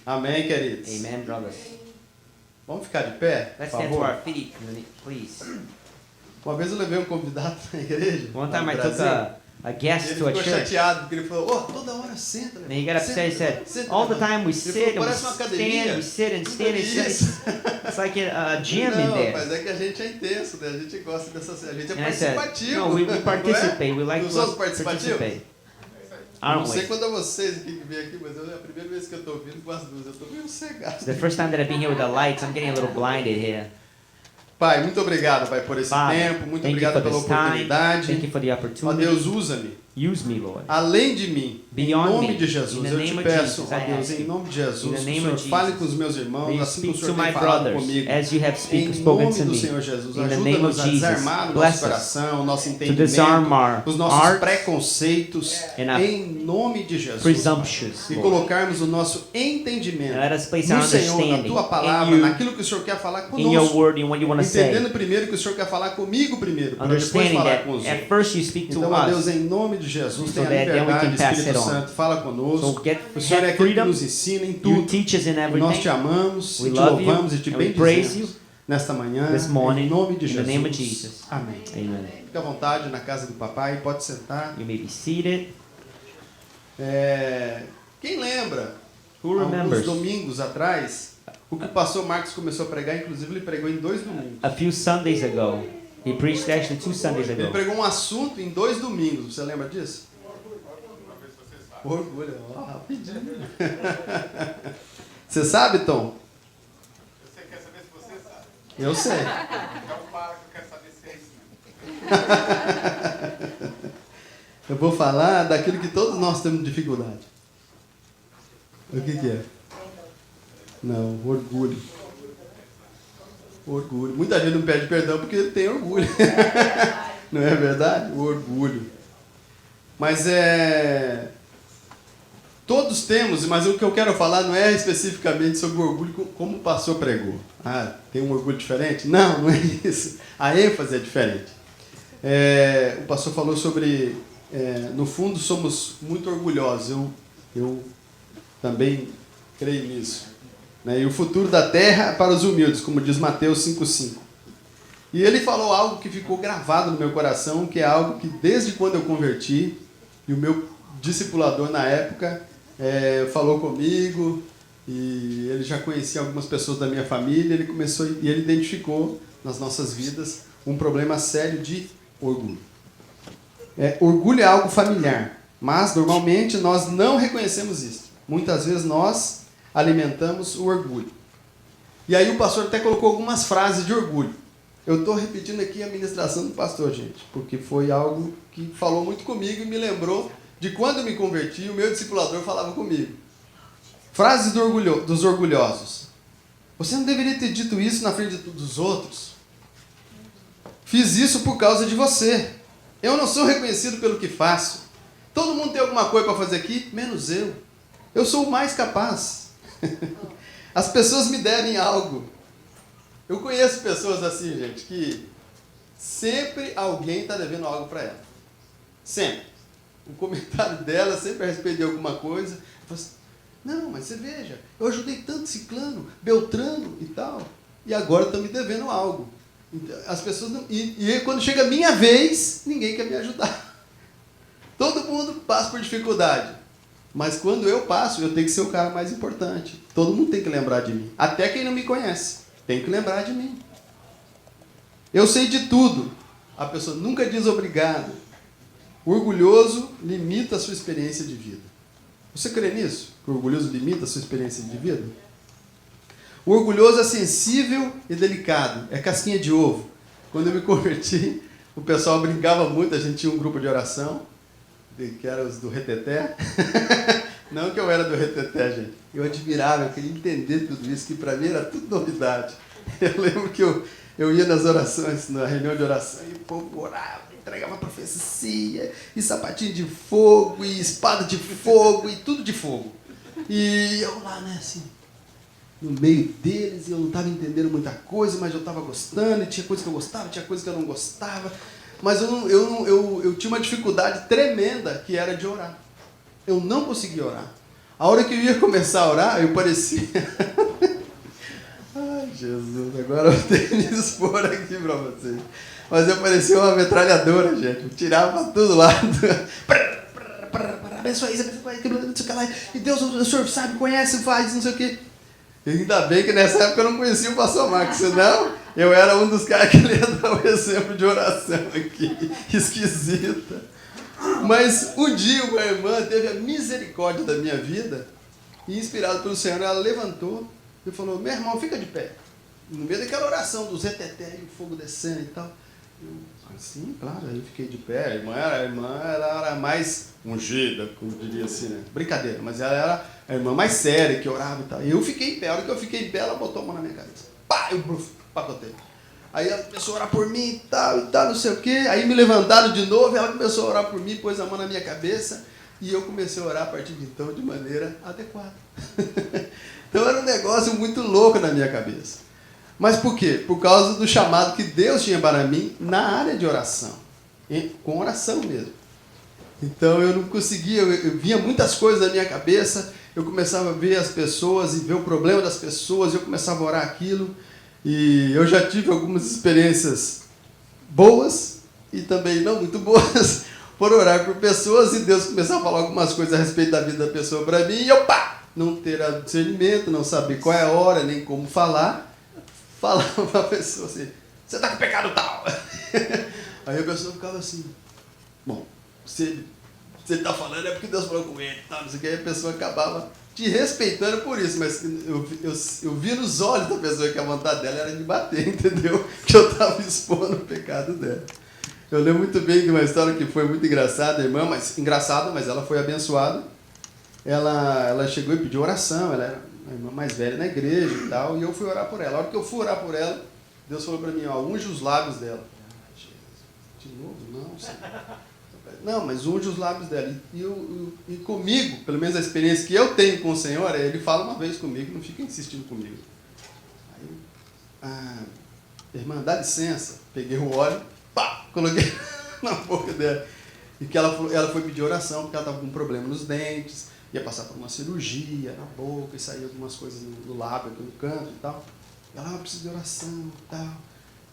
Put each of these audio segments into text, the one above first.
Amém, queridos. Amen, brothers. Vamos ficar de pé, por Let's stand to favor? our feet, please. Uma vez eu levei um convidado na igreja. One lá time no I took Brasil. a guest Ele to a ficou church. chateado porque ele falou, toda hora senta. And he got upset. He said, senta, all the levanta." time we Ele sit falou, and we parece uma academia. stand, we sit and stand. Nunca vi isso. It's like a gym in Não, there. mas é que a gente é intenso, né? A gente gosta dessa... A gente é And I said, participativo. no, we não é? participate. We like Não to somos participativos? participate. Não Aren't sei we? quando é vocês aqui que vêm aqui, mas é a primeira vez que eu estou vindo com as duas. Eu estou meio cegado. The first time that I've been here with the lights, I'm getting a little blinded here. Pai, muito obrigado, Pai, por esse Father, tempo. Muito thank you obrigado for pela this time. oportunidade. Thank you for the Ó opportunity. Deus, usa-me. Use me, Lord. Além de mim, em Beyond nome me, de Jesus, in the eu name te of peço, Jesus, ó I Deus, ask em you, nome de Jesus, in the que o name Senhor of Jesus, fale com os meus irmãos, May you assim como o speak to Senhor my tem falado brothers comigo. as you have Em spoken nome to do me. Senhor Jesus, In the name of ajuda-nos a Jesus, desarmar o nosso bless us coração, o nosso to entendimento, disarm our os nossos hearts preconceitos, and our em nome de Jesus, presumptions, e Lord. colocarmos o nosso entendimento And let us place no our Senhor, na understanding Tua palavra, in you, naquilo que o Senhor quer falar in your conosco, word and what you want to say. entendendo primeiro que o Senhor quer falar comigo primeiro, para depois Understanding falar that com os at outros. first you speak to Então, ó Deus, us. em nome de Jesus, So tenha that then we liberdade, can pass Espírito it on. Santo, fala conosco. So get O Senhor é have aquele que freedom. nos ensina em You tudo. teach us in E nós everything. te amamos, We e te love you, louvamos e te and we praise bendizemos you nesta manhã, this morning, em nome de in the Jesus. name of Jesus. Amém. Amen. Fique à vontade na casa do papai, pode sentar. You may be seated. Quem lembra, Who alguns remembers? domingos atrás, o que o pastor Marcos começou a pregar, inclusive ele pregou em 2 domingos. A few Sundays ago, he preached actually 2 Sundays Ele ago. pregou um assunto em 2 domingos, você lembra disso? Orgulho, ó, rapidinho. Você sabe, Tom? Você quer saber se você sabe? Eu sei. Então para que eu quero saber se é isso mesmo. Eu vou falar daquilo que todos nós temos dificuldade. O que é? Não, orgulho. Orgulho. Muita gente não pede perdão porque ele tem orgulho. Não é verdade? O orgulho. Mas todos temos, mas o que eu quero falar não é especificamente sobre o orgulho como o pastor pregou. Ah, tem um orgulho diferente? Não, não é isso. A ênfase é diferente. O pastor falou sobre, no fundo, somos muito orgulhosos. Eu também creio nisso. Né? E o futuro da terra é para os humildes, como diz Mateus 5,5. E ele falou algo que ficou gravado no meu coração, que é algo que desde quando eu converti, e o meu discipulador na época falou comigo, e ele já conhecia algumas pessoas da minha família, ele identificou nas nossas vidas um problema sério de orgulho. Orgulho é algo familiar, mas normalmente nós não reconhecemos isso. Muitas vezes nós alimentamos o orgulho. E aí o pastor até colocou algumas frases de orgulho. Eu estou repetindo aqui a ministração do pastor, gente, porque foi algo que falou muito comigo e me lembrou de quando eu me converti, o meu discipulador falava comigo. Frases dos orgulhosos. Você não deveria ter dito isso na frente dos outros. Fiz isso por causa de você. Eu não sou reconhecido pelo que faço. Todo mundo tem alguma coisa para fazer aqui, menos eu. Eu sou o mais capaz. As pessoas me devem algo. Eu conheço pessoas assim, gente, que sempre alguém está devendo algo para ela. Sempre. O comentário dela sempre a respeito de alguma coisa. Eu falo assim, não, mas você veja, eu ajudei tanto Ciclano, Beltrano e tal, e agora estão me devendo algo. As pessoas não, e quando chega a minha vez, ninguém quer me ajudar. Todo mundo passa por dificuldade. Mas quando eu passo, eu tenho que ser o cara mais importante. Todo mundo tem que lembrar de mim. Até quem não me conhece tem que lembrar de mim. Eu sei de tudo. A pessoa nunca diz obrigado. O orgulhoso limita a sua experiência de vida. Você crê nisso? Que o orgulhoso limita a sua experiência de vida? O orgulhoso é sensível e delicado. É casquinha de ovo. Quando eu me converti, o pessoal brincava muito. A gente tinha um grupo de oração, que era os do Reteté. Não que eu era do Reteté, gente. Eu admirava, eu queria entender tudo isso, que para mim era tudo novidade. Eu lembro que eu ia nas orações, na reunião de oração, e o povo orava, entregava profecia, e sapatinho de fogo, e espada de fogo, e tudo de fogo. E eu lá, né, assim, no meio deles, e eu não estava entendendo muita coisa, mas eu estava gostando, e tinha coisa que eu gostava, tinha coisa que eu não gostava. Mas eu tinha uma dificuldade tremenda, que era de orar. Eu não conseguia orar. A hora que eu ia começar a orar, eu parecia... Ai, Jesus, agora eu tenho que me expor aqui para vocês. Mas eu parecia uma metralhadora, gente. Eu tirava pra todo lado. Abençoa isso, abençoa isso, não sei o que lá. E Deus, o senhor sabe, conhece, faz, não sei o que. Ainda bem que nessa época eu não conhecia o pastor Marcos, senão eu era um dos caras que ia dar um exemplo de oração aqui, esquisita. Mas um dia uma irmã teve a misericórdia da minha vida e, inspirada pelo Senhor, ela levantou e falou: meu irmão, fica de pé. No meio daquela oração dos reteté e o fogo descendo e tal. Sim, claro, aí eu fiquei de pé. A irmã ela era mais ungida, como diria assim, né? Brincadeira, mas ela era a irmã mais séria, que orava e tal. E eu fiquei em pé. A hora que eu fiquei em pé, ela botou a mão na minha cabeça. Pá, eu pacotei. Aí ela começou a orar por mim e tal, não sei o quê. Aí me levantaram de novo, ela começou a orar por mim, pôs a mão na minha cabeça. E eu comecei a orar a partir de então de maneira adequada. Então era um negócio muito louco na minha cabeça. Mas por quê? Por causa do chamado que Deus tinha para mim na área de oração. Com oração mesmo. Então eu não conseguia, eu via muitas coisas na minha cabeça, eu começava a ver as pessoas e ver o problema das pessoas, eu começava a orar aquilo. E eu já tive algumas experiências boas e também não muito boas por orar por pessoas e Deus começar a falar algumas coisas a respeito da vida da pessoa para mim e eu, não ter discernimento, não saber qual é a hora, nem como falar, falava para a pessoa assim: você está com pecado tal. Aí a pessoa ficava assim: bom, se ele está falando é porque Deus falou com ele, tal, não sei o que. Aí a pessoa acabava te respeitando por isso, mas eu vi nos olhos da pessoa que a vontade dela era de bater, entendeu? Que eu estava expondo o pecado dela. Eu lembro muito bem de uma história que foi muito engraçada, irmã, mas ela foi abençoada. Ela chegou e pediu oração, ela era a irmã mais velha na igreja e tal, e eu fui orar por ela. A hora que eu fui orar por ela, Deus falou para mim: ó, unge os lábios dela. De novo? Não, Senhor. Não, mas unge os lábios dela. E comigo, pelo menos a experiência que eu tenho com o Senhor, ele fala uma vez comigo, não fica insistindo comigo. Aí, irmã, dá licença. Peguei o óleo, coloquei na boca dela. E que ela foi pedir oração, porque ela estava com um problema nos dentes, ia passar por uma cirurgia na boca, e saía algumas coisas no lábio, aqui no canto e tal. E ela precisa de oração e tal.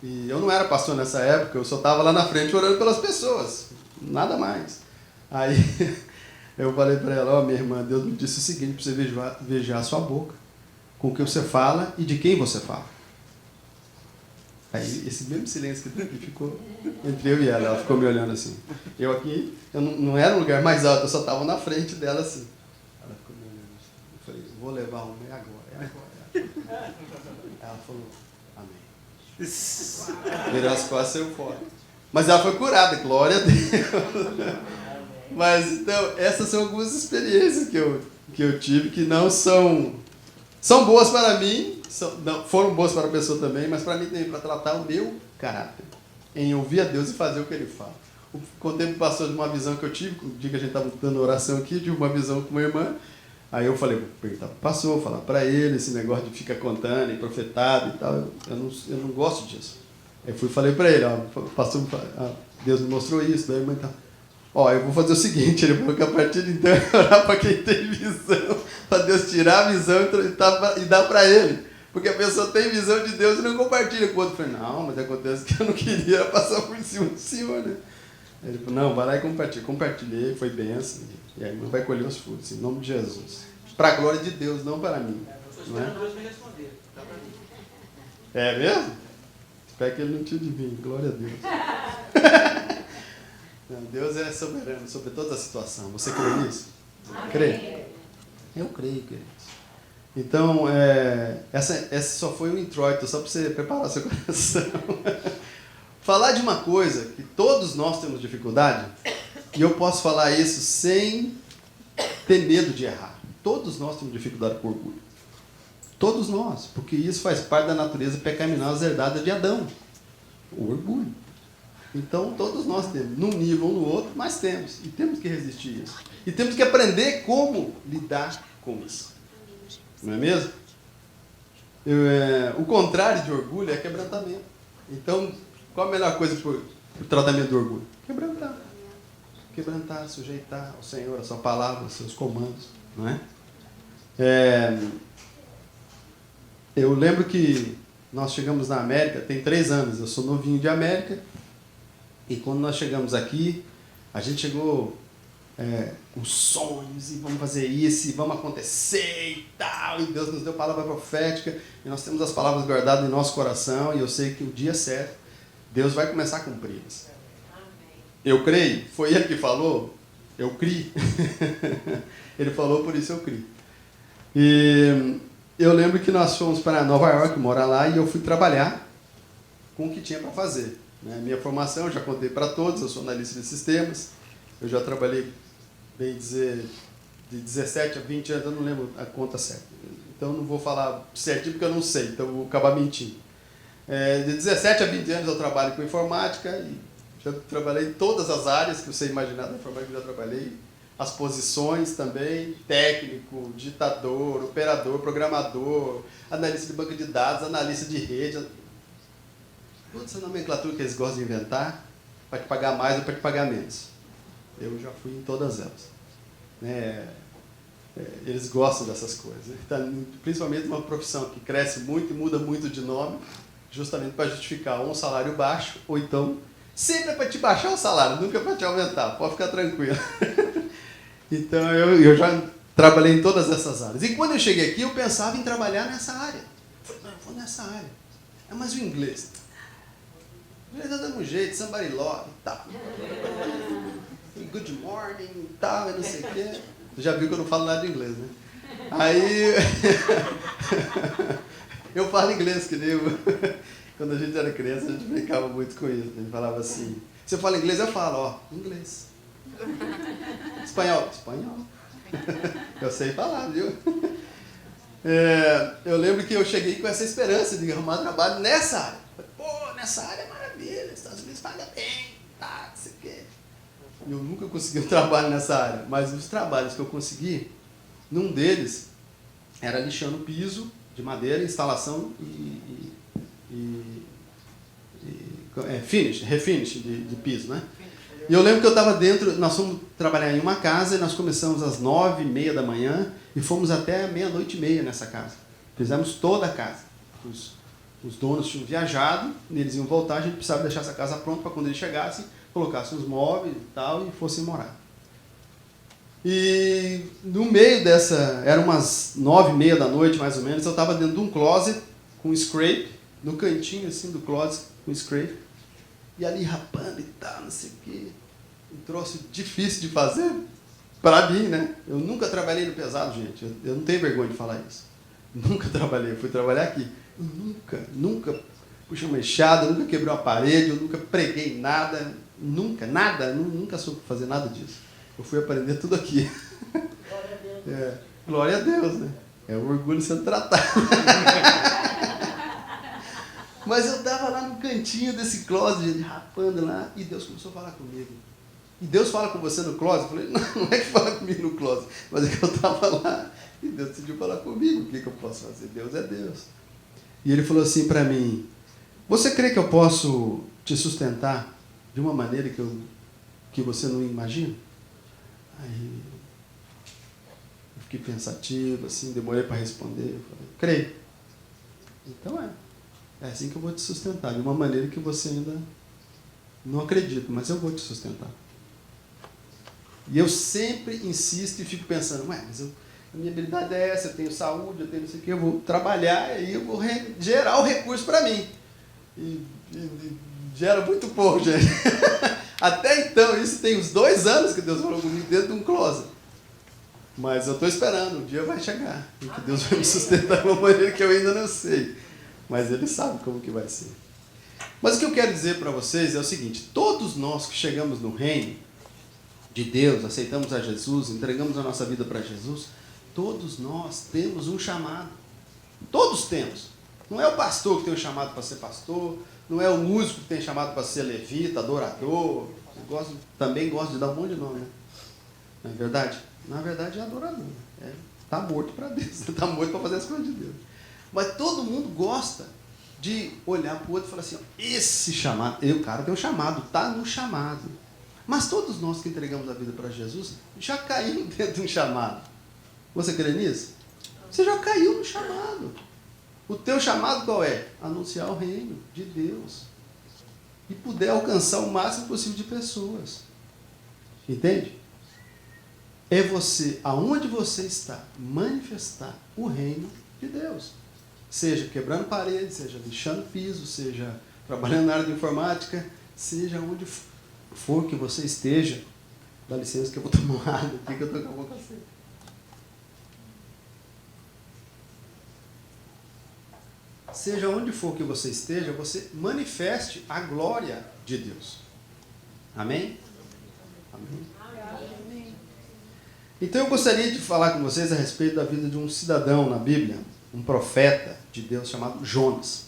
E eu não era pastor nessa época, eu só estava lá na frente orando pelas pessoas, nada mais. Aí eu falei para ela: ó, minha irmã, Deus me disse o seguinte, para você vigiar a sua boca, com o que você fala e de quem você fala. Aí esse mesmo silêncio que ficou entre eu e ela ficou me olhando assim. Eu aqui, eu não era um lugar mais alto, eu só estava na frente dela assim. Ela ficou me olhando assim. Eu falei: vou levar uma, é agora. Ela falou: amém. Virou as costas e saiu fora. Mas ela foi curada, glória a Deus. Mas então, essas são algumas experiências que eu tive que não são boas para mim, foram boas para a pessoa também, mas para mim também, para tratar o meu caráter, em ouvir a Deus e fazer o que Ele fala. Com o tempo passou de uma visão que eu tive, o dia que a gente estava dando oração aqui, tive uma visão com uma irmã, aí eu falei, vou perguntar para o pastor, falar para ele, esse negócio de ficar contando e profetado e tal, eu não gosto disso. Aí fui e falei para ele: ó, pastor, Deus me mostrou isso, da irmã e tal. Ó, eu vou fazer o seguinte, ele falou que a partir de então é orar para quem tem visão, para Deus tirar a visão e dar para ele. Porque a pessoa tem visão de Deus e não compartilha com o outro. Eu falei: não, mas acontece que eu não queria passar por cima do Senhor, né? Aí ele falou: não, vai lá e compartilha. Compartilhei, foi bênção. E a irmã vai colher os frutos, em nome de Jesus. Para a glória de Deus, não para mim. Não é? É mesmo? Espero que ele não tire de mim, glória a Deus. Deus é soberano sobre toda a situação. Você crê nisso? Crê? Eu creio, queridos. Então, essa só foi um introito, só para você preparar seu coração. Falar de uma coisa que todos nós temos dificuldade, e eu posso falar isso sem ter medo de errar. Todos nós temos dificuldade com orgulho. Todos nós, porque isso faz parte da natureza pecaminosa herdada de Adão. O orgulho. Então, todos nós temos, num nível ou no outro, mas temos. E temos que resistir a isso. E temos que aprender como lidar com isso. Não é mesmo? O contrário de orgulho é quebrantamento. Então, qual a melhor coisa para o tratamento do orgulho? Quebrantar. Quebrantar, sujeitar ao Senhor, a sua palavra, os seus comandos. Não é? Eu lembro que nós chegamos na América, tem 3 anos, eu sou novinho de América, e quando nós chegamos aqui, a gente chegou com sonhos, e vamos fazer isso, e vamos acontecer e tal, e Deus nos deu palavra profética, e nós temos as palavras guardadas em nosso coração, e eu sei que o dia certo, Deus vai começar a cumpri-las. Eu creio, foi Ele que falou, eu criei. Ele falou, por isso eu criei. E eu lembro que nós fomos para Nova York, morar lá, e eu fui trabalhar com o que tinha para fazer. Minha formação, eu já contei para todos, eu sou analista de sistemas, eu já trabalhei, bem dizer, de 17 a 20 anos, eu não lembro a conta certa. Então não vou falar certinho porque eu não sei, então eu vou acabar mentindo. De 17 a 20 anos eu trabalho com informática, e já trabalhei em todas as áreas que você imaginar da informática, eu já trabalhei. As posições também, técnico, digitador, operador, programador, analista de banco de dados, analista de rede. Toda essa nomenclatura que eles gostam de inventar, para te pagar mais ou para te pagar menos. Eu já fui em todas elas. Eles gostam dessas coisas. Principalmente uma profissão que cresce muito e muda muito de nome, justamente para justificar um salário baixo, ou então, sempre é para te baixar o salário, nunca é para te aumentar, pode ficar tranquilo. Então, eu já trabalhei em todas essas áreas. E quando eu cheguei aqui, eu pensava em trabalhar nessa área. Eu falei, não, eu vou nessa área. Mas o inglês? O inglês dá um jeito, somebody love e tal. Good morning e tal, e não sei o quê. Você já viu que eu não falo nada de inglês, né? Aí, eu falo inglês, que nem eu. Quando a gente era criança, a gente brincava muito com isso. A gente falava assim, se eu falo inglês, eu falo, inglês. Espanhol. Eu sei falar, viu? Eu lembro que eu cheguei com essa esperança de arrumar trabalho nessa área. Pô, nessa área é maravilha, os Estados Unidos pagam bem, tá, não sei o quê. Eu nunca consegui um trabalho nessa área, mas os trabalhos que eu consegui, num deles, era lixando piso de madeira, instalação refinish de piso, né? E eu lembro que eu estava dentro, nós fomos trabalhar em uma casa e nós começamos às 9h30 da manhã e fomos até 00:30 nessa casa. Fizemos toda a casa. Os donos tinham viajado, eles iam voltar, a gente precisava deixar essa casa pronta para quando eles chegassem, colocassem os móveis e tal e fossem morar. E no meio dessa, eram umas 9h30 da noite mais ou menos, eu estava dentro de um closet com scrape, no cantinho assim do closet com scrape. E ali rapando e tal, não sei o quê. Um troço difícil de fazer para mim, né? Eu nunca trabalhei no pesado, gente. Eu não tenho vergonha de falar isso. Nunca trabalhei. Eu fui trabalhar aqui. Eu nunca puxei uma enxada, nunca quebrei uma parede, eu nunca preguei nada. Nunca soube fazer nada disso. Eu fui aprender tudo aqui. Glória a Deus. Glória a Deus, né? É um orgulho sendo tratado. Mas eu estava lá no cantinho desse closet, rapando lá, e Deus começou a falar comigo. E Deus fala com você no closet? Eu falei, não é que fala comigo no closet, mas é que eu estava lá, e Deus decidiu falar comigo. O que eu posso fazer? Deus é Deus. E Ele falou assim para mim, você crê que eu posso te sustentar de uma maneira que você não imagina? Aí eu fiquei pensativo, assim, demorei para responder. Eu falei, creio. Então é assim que eu vou te sustentar, de uma maneira que você ainda não acredita, mas eu vou te sustentar. E eu sempre insisto e fico pensando, mas a minha habilidade é essa, eu tenho saúde, eu tenho não sei o que, eu vou trabalhar e aí eu vou gerar o recurso para mim. E gera muito pouco, gente. Até então, isso tem uns 2 anos que Deus falou comigo dentro de um closet. Mas eu estou esperando, o dia vai chegar, em que Deus vai me sustentar de uma maneira que eu ainda não sei. Mas Ele sabe como que vai ser. Mas o que eu quero dizer para vocês é o seguinte, todos nós que chegamos no reino de Deus, aceitamos a Jesus, entregamos a nossa vida para Jesus, todos nós temos um chamado. Todos temos. Não é o pastor que tem um chamado para ser pastor, não é o músico que tem chamado para ser levita, adorador. Também gosto de dar um monte de nome, né? Não é verdade? Na verdade é adorador. Está morto para Deus, está morto para fazer as coisas de Deus. Mas todo mundo gosta de olhar para o outro e falar assim, esse chamado, o cara tem um chamado, está no chamado. Mas todos nós que entregamos a vida para Jesus, já caímos dentro de um chamado. Você crê nisso? um chamado. O teu chamado qual é? Anunciar o reino de Deus. E puder alcançar o máximo possível de pessoas. Entende? É você, aonde você está, manifestar o reino de Deus. Seja quebrando paredes, seja lixando piso, seja trabalhando na área de informática, seja onde for que você esteja. Dá licença que eu vou tomar água aqui, que eu estou com a boca seca. Seja onde for que você esteja, você manifeste a glória de Deus. Amém? Amém. Então eu gostaria de falar com vocês a respeito da vida de um cidadão na Bíblia, um profeta de Deus chamado Jonas.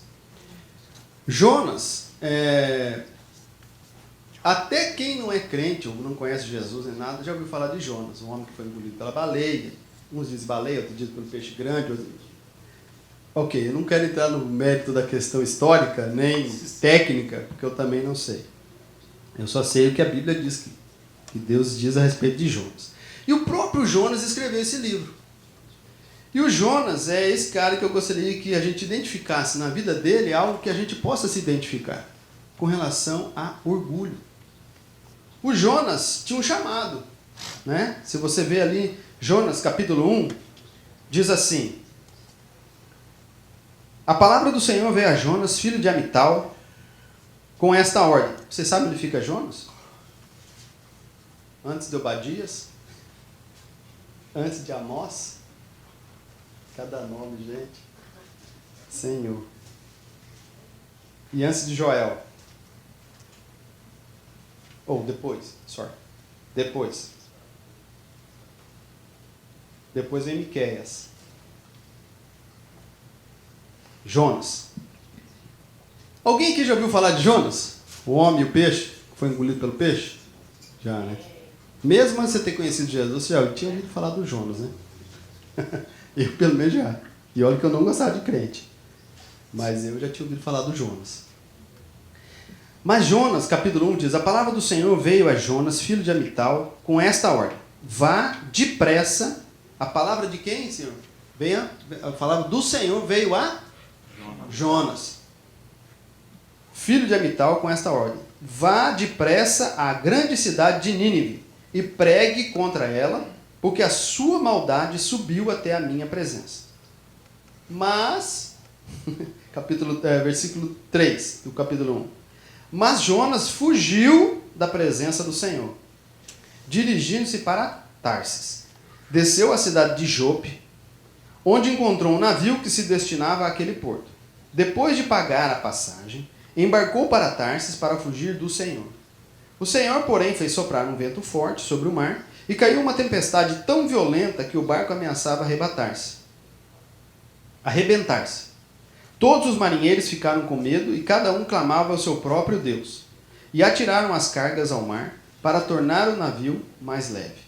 Jonas, até quem não é crente ou não conhece Jesus nem nada, já ouviu falar de Jonas, um homem que foi engolido pela baleia. Uns dizem baleia, outros dizem pelo peixe grande. Ok, eu não quero entrar no mérito da questão histórica, nem técnica, porque eu também não sei. Eu só sei o que a Bíblia diz, que Deus diz a respeito de Jonas. E o próprio Jonas escreveu esse livro. E o Jonas é esse cara que eu gostaria que a gente identificasse na vida dele algo que a gente possa se identificar com relação a orgulho. O Jonas tinha um chamado, né? Se você vê ali, Jonas capítulo 1, diz assim: a palavra do Senhor veio a Jonas, filho de Amital, com esta ordem. Você sabe onde fica Jonas? Antes de Obadias? Antes de Amós? Cada nome, gente. Senhor. E antes de Joel? Ou depois, sorry. Depois. Depois vem Miqueias. Jonas. Alguém aqui já ouviu falar de Jonas? O homem e o peixe, que foi engolido pelo peixe? Já, né? Mesmo antes de você ter conhecido Jesus, você já tinha ouvido falar do Jonas, né? Eu, pelo menos, já. E olha que eu não gostava de crente. Mas eu já tinha ouvido falar do Jonas. Mas Jonas, capítulo 1, diz: a palavra do Senhor veio a Jonas, filho de Amital, com esta ordem: vá depressa. A palavra de quem, Senhor? A palavra do Senhor veio a Jonas, filho de Amital, com esta ordem: vá depressa à grande cidade de Nínive e pregue contra ela, porque a sua maldade subiu até a minha presença. Mas, versículo 3 do capítulo 1. Mas Jonas fugiu da presença do Senhor, dirigindo-se para Tarsis. Desceu à cidade de Jope, onde encontrou um navio que se destinava àquele porto. Depois de pagar a passagem, embarcou para Tarsis para fugir do Senhor. O Senhor, porém, fez soprar um vento forte sobre o mar e caiu uma tempestade tão violenta que o barco ameaçava arrebentar-se. Todos os marinheiros ficaram com medo e cada um clamava ao seu próprio Deus. E atiraram as cargas ao mar para tornar o navio mais leve.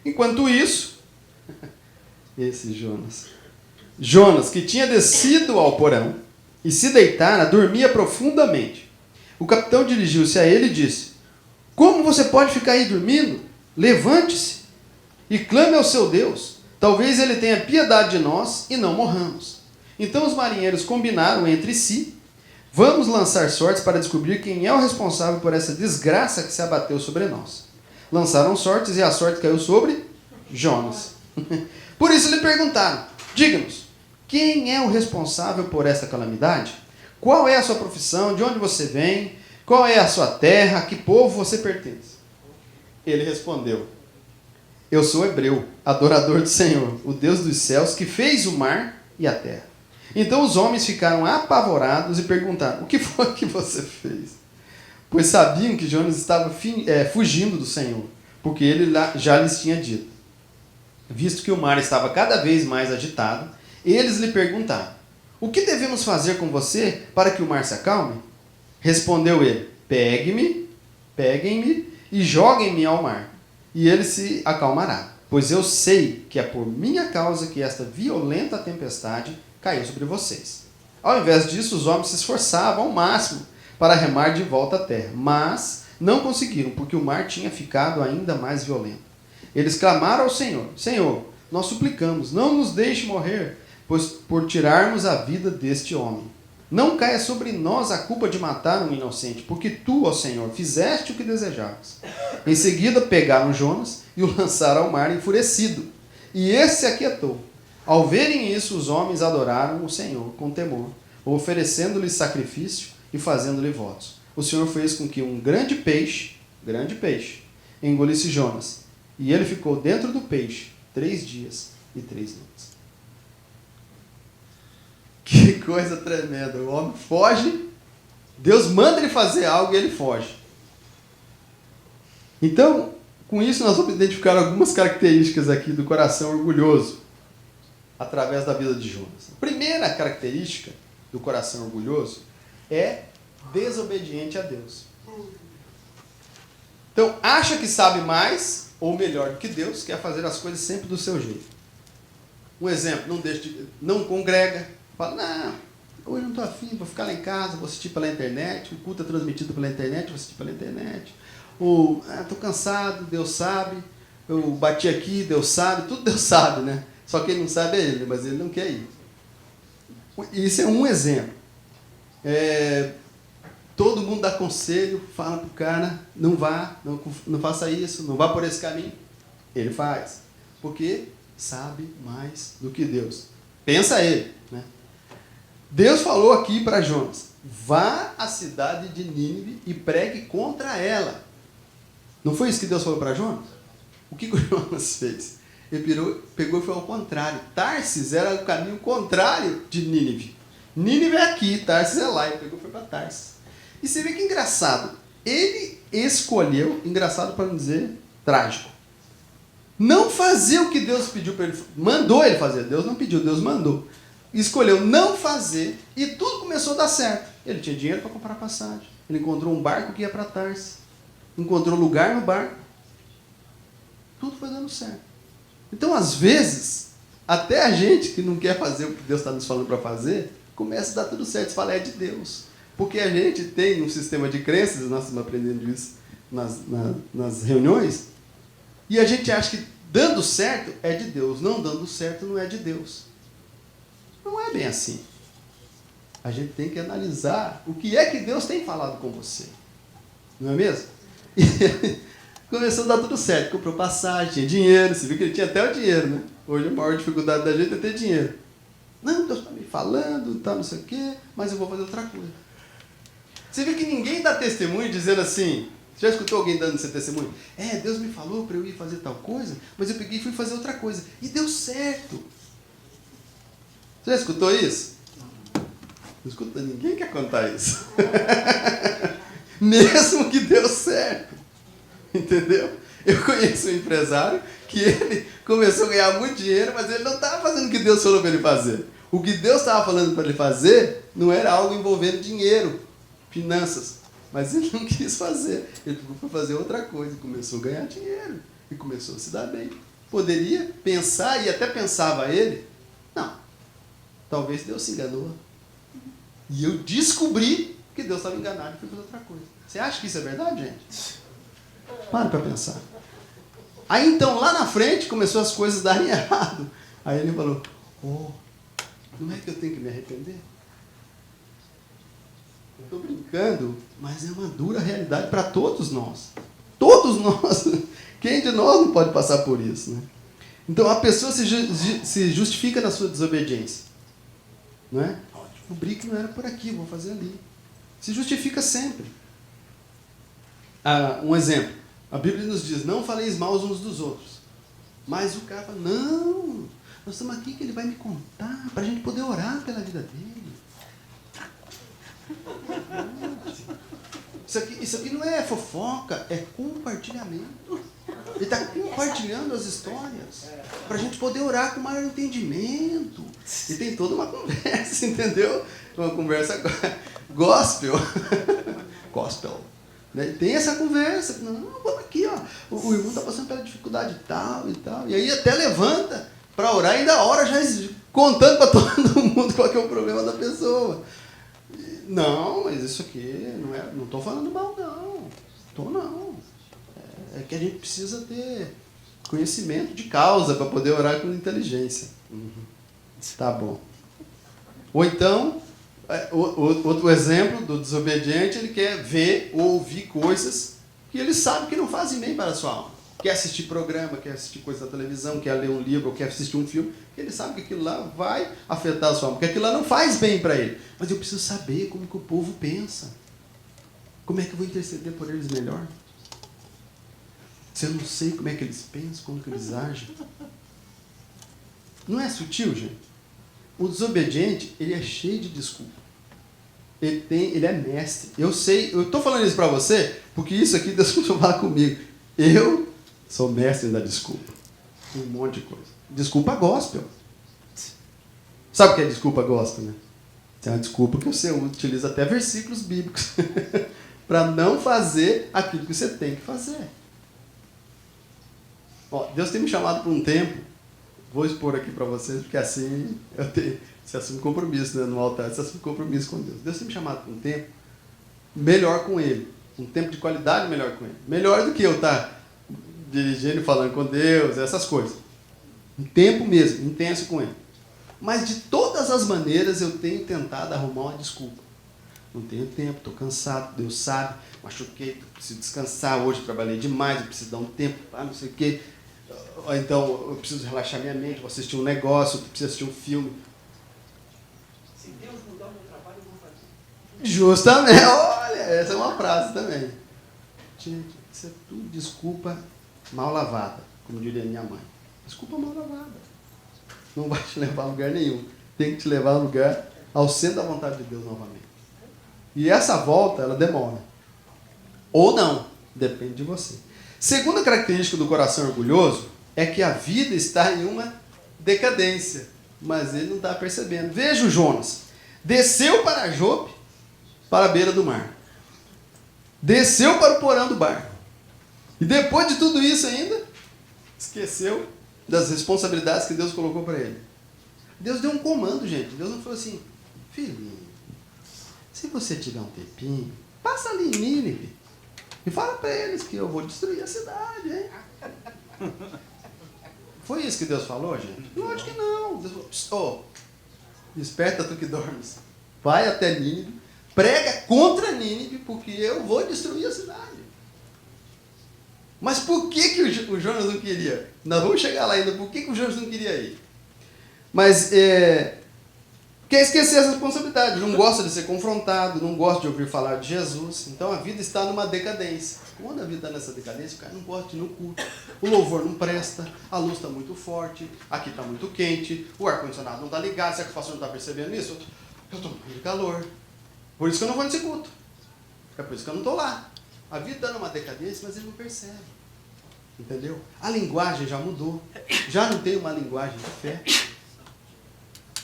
Enquanto isso, esse Jonas, que tinha descido ao porão e se deitara, dormia profundamente. O capitão dirigiu-se a ele e disse: como você pode ficar aí dormindo? Levante-se e clame ao seu Deus. Talvez ele tenha piedade de nós e não morramos. Então os marinheiros combinaram entre si: vamos lançar sortes para descobrir quem é o responsável por essa desgraça que se abateu sobre nós. Lançaram sortes e a sorte caiu sobre Jonas. Por isso lhe perguntaram: diga-nos, quem é o responsável por esta calamidade? Qual é a sua profissão? De onde você vem? Qual é a sua terra? A que povo você pertence? Ele respondeu: eu sou hebreu, adorador do Senhor, o Deus dos céus, que fez o mar e a terra. Então os homens ficaram apavorados e perguntaram: o que foi que você fez? Pois sabiam que Jonas estava fugindo do Senhor, porque ele já lhes tinha dito. Visto que o mar estava cada vez mais agitado, eles lhe perguntaram: o que devemos fazer com você para que o mar se acalme? Respondeu ele: peguem-me e joguem-me ao mar, e ele se acalmará, pois eu sei que é por minha causa que esta violenta tempestade caiu sobre vocês. Ao invés disso, os homens se esforçavam ao máximo para remar de volta à terra, mas não conseguiram, porque o mar tinha ficado ainda mais violento. Eles clamaram ao Senhor: Senhor, nós suplicamos, não nos deixe morrer, pois por tirarmos a vida deste homem. Não caia sobre nós a culpa de matar um inocente, porque tu, ó Senhor, fizeste o que desejavas. Em seguida pegaram Jonas e o lançaram ao mar enfurecido. E esse se aquietou. Ao verem isso, os homens adoraram o Senhor com temor, oferecendo-lhe sacrifício e fazendo-lhe votos. O Senhor fez com que um grande peixe, engolisse Jonas. E ele ficou dentro do peixe 3 dias e 3 noites. Que coisa tremenda. O homem foge, Deus manda ele fazer algo e ele foge. Então, com isso nós vamos identificar algumas características aqui do coração orgulhoso, através da vida de Jonas. A primeira característica do coração orgulhoso é desobediente a Deus. Então, acha que sabe mais ou melhor do que Deus, quer fazer as coisas sempre do seu jeito. Um exemplo, não congrega, fala, não, hoje não estou afim, vou ficar lá em casa, vou assistir pela internet, o culto é transmitido pela internet, vou assistir pela internet. Ou, estou cansado, Deus sabe, eu bati aqui, Deus sabe, tudo Deus sabe, né? Só quem não sabe é ele, mas ele não quer ir. Isso é um exemplo. Todo mundo dá conselho, fala para o cara, não vá, não faça isso, não vá por esse caminho. Ele faz, porque sabe mais do que Deus. Pensa ele, né? Deus falou aqui para Jonas, vá à cidade de Nínive e pregue contra ela. Não foi isso que Deus falou para Jonas? O que o Jonas fez? Ele pegou e foi ao contrário. Tarsis era o caminho contrário de Nínive. Nínive é aqui, Tarsis é lá. Ele pegou e foi para Tarsis. E você vê que engraçado. Ele escolheu, engraçado para não dizer trágico, não fazer o que Deus pediu para ele. Mandou ele fazer. Deus não pediu, Deus mandou. Escolheu não fazer e tudo começou a dar certo. Ele tinha dinheiro para comprar passagem. Ele encontrou um barco que ia para Tarsis. Encontrou lugar no barco. Tudo foi dando certo. Então, às vezes, até a gente que não quer fazer o que Deus está nos falando para fazer, começa a dar tudo certo. Você fala, é de Deus. Porque a gente tem um sistema de crenças, nós estamos aprendendo isso nas reuniões, e a gente acha que dando certo é de Deus. Não dando certo não é de Deus. Não é bem assim. A gente tem que analisar o que é que Deus tem falado com você. Não é mesmo? E começou a dar tudo certo. Comprou passagem, tinha dinheiro. Você viu que ele tinha até o dinheiro, né? Hoje a maior dificuldade da gente é ter dinheiro. Não, Deus está me falando, tá, não sei o quê, mas eu vou fazer outra coisa. Você vê que ninguém dá testemunho dizendo assim. Você já escutou alguém dando esse testemunho? Deus me falou para eu ir fazer tal coisa, mas eu peguei e fui fazer outra coisa. E deu certo. Você já escutou isso? Não escuta, ninguém quer contar isso. Mesmo que deu certo. Entendeu? Eu conheço um empresário que ele começou a ganhar muito dinheiro, mas ele não estava fazendo o que Deus falou para ele fazer. O que Deus estava falando para ele fazer não era algo envolvendo dinheiro, finanças. Mas ele não quis fazer. Ele foi fazer outra coisa e começou a ganhar dinheiro. E começou a se dar bem. Poderia pensar, e até pensava ele, não, talvez Deus se enganou. E eu descobri que Deus estava enganado e fui fazer outra coisa. Você acha que isso é verdade, gente? Para pensar. Aí então, lá na frente, começou as coisas darem errado. Aí ele falou, não é que eu tenho que me arrepender? Eu estou brincando, mas é uma dura realidade para todos nós. Todos nós. Quem de nós não pode passar por isso, né? Então a pessoa se justifica na sua desobediência. Não é? Descobri que não era por aqui, vou fazer ali. Se justifica sempre. Um exemplo. A Bíblia nos diz, não faleis mal uns dos outros. Mas o cara fala, não, nós estamos aqui que ele vai me contar, para a gente poder orar pela vida dele. Isso aqui não é fofoca, é compartilhamento. Ele está compartilhando as histórias para a gente poder orar com maior entendimento. E tem toda uma conversa, entendeu? Uma conversa gospel. Gospel. Né? Tem essa conversa. Não, vamos aqui, ó. O irmão está passando pela dificuldade tal e tal. E aí até levanta para orar e ainda ora já contando para todo mundo qual que é o problema da pessoa. Não, mas isso aqui não estou falando mal, não. Estou não. É que a gente precisa ter conhecimento de causa para poder orar com inteligência. Tá bom. Ou então, outro exemplo do desobediente, ele quer ver ou ouvir coisas que ele sabe que não fazem bem para a sua alma. Quer assistir programa, quer assistir coisa da televisão, quer ler um livro, ou quer assistir um filme, ele sabe que aquilo lá vai afetar a sua alma, porque aquilo lá não faz bem para ele. Mas eu preciso saber como que o povo pensa. Como é que eu vou interceder por eles melhor? Se eu não sei como é que eles pensam, como que eles agem. Não é sutil, gente? O desobediente, ele é cheio de desculpa. Ele é mestre. Eu sei, eu estou falando isso para você, porque isso aqui Deus começou a falar comigo. Eu sou mestre da desculpa. Um monte de coisa. Desculpa gospel. Sabe o que é desculpa gospel, né? É uma desculpa que você utiliza até versículos bíblicos para não fazer aquilo que você tem que fazer. Ó, Deus tem me chamado por um tempo. Vou expor aqui para vocês, porque assim eu tenho, você assume compromisso, né, no altar, você assume compromisso com Deus. Deus tem me chamado por um tempo melhor com Ele. Um tempo de qualidade melhor com Ele. Melhor do que eu estar dirigindo e falando com Deus, essas coisas. Um tempo mesmo, intenso com Ele. Mas de todas as maneiras eu tenho tentado arrumar uma desculpa. Não tenho tempo, estou cansado, Deus sabe, machuquei, preciso descansar, hoje trabalhei demais, eu preciso dar um tempo, não sei o quê. Ou então eu preciso relaxar minha mente, vou assistir um negócio, eu preciso assistir um filme. Se Deus mudar o meu trabalho, eu vou fazer. Justamente, olha, essa é uma frase também. Gente, isso é tudo desculpa mal lavada, como diria minha mãe. Desculpa mal lavada. Não vai te levar a lugar nenhum. Tem que te levar a lugar ao centro da vontade de Deus novamente. E essa volta, ela demora. Ou não, depende de você. Segunda característica do coração orgulhoso é que a vida está em uma decadência, mas ele não está percebendo. Veja o Jonas. Desceu para Jope, para a beira do mar. Desceu para o porão do barco. E depois de tudo isso ainda, esqueceu das responsabilidades que Deus colocou para ele. Deus deu um comando, gente. Deus não falou assim, filhinho, se você tiver um tempinho, passa ali em Nínive e fala para eles que eu vou destruir a cidade, hein? Foi isso que Deus falou, gente? Lógico que não. Deus falou, desperta tu que dormes. Vai até Nínive, prega contra Nínive, porque eu vou destruir a cidade. Mas por que o Jonas não queria? Nós vamos chegar lá ainda. Por que o Jonas não queria ir? Mas quer esquecer essa responsabilidade. Não gosta de ser confrontado, não gosta de ouvir falar de Jesus. Então a vida está numa decadência. Quando a vida está nessa decadência, o cara não gosta de ir no culto. O louvor não presta, a luz está muito forte, aqui está muito quente, o ar-condicionado não está ligado. Será que o pastor não está percebendo isso? Eu estou morrendo de calor. Por isso que eu não vou nesse culto. É por isso que eu não estou lá. A vida está numa decadência, mas ele não percebe. Entendeu? A linguagem já mudou. Já não tem uma linguagem de fé.